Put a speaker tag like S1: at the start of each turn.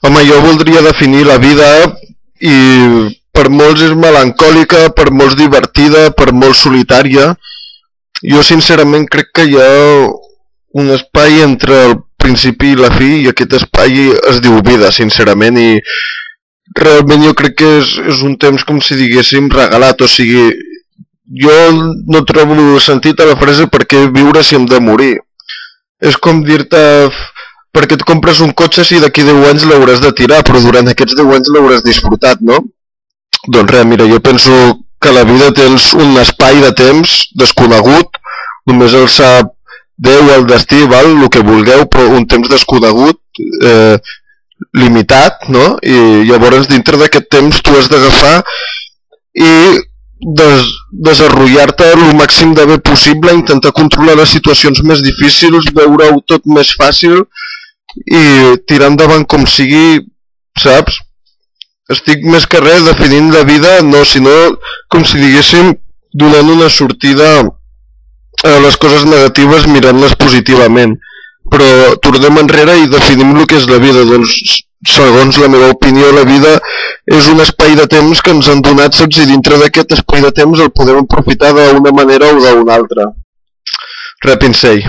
S1: Home, jo voldria definir la vida i per molts és melancòlica, per molts divertida, per molts solitària. Jo sincerament crec que hi ha un espai entre el principi i la fi i aquest espai es diu vida, sincerament, i realment jo crec que és un temps com si diguéssim regalat, o sigui, jo no trobo sentit a la frase per què viure si hem de morir. És com dir-te per què et compres un cotxe si d'aquí 10 anys l'hauràs de tirar, però durant aquests 10 anys l'hauràs disfrutat, no? Doncs res, mira, jo penso que la vida tens un espai de temps desconegut, només el sap Déu, el destí, val, el que vulgueu, però un temps desconegut, limitat, no? I llavors dintre d'aquest temps tu has d'agafar i desenrotllar-te el màxim de bé possible, intentar controlar les situacions més difícils, veure-ho tot més fàcil i tirar endavant com sigui, saps? Estic més que res definint la vida, no, sinó com si diguéssim donant una sortida a les coses negatives mirant-les positivament. Però tornem enrere i definim el que és la vida. Doncs, segons la meva opinió, la vida és un espai de temps que ens han donat, saps? I dintre d'aquest espai de temps el podem aprofitar d'una manera o d'una altra. Repinsell.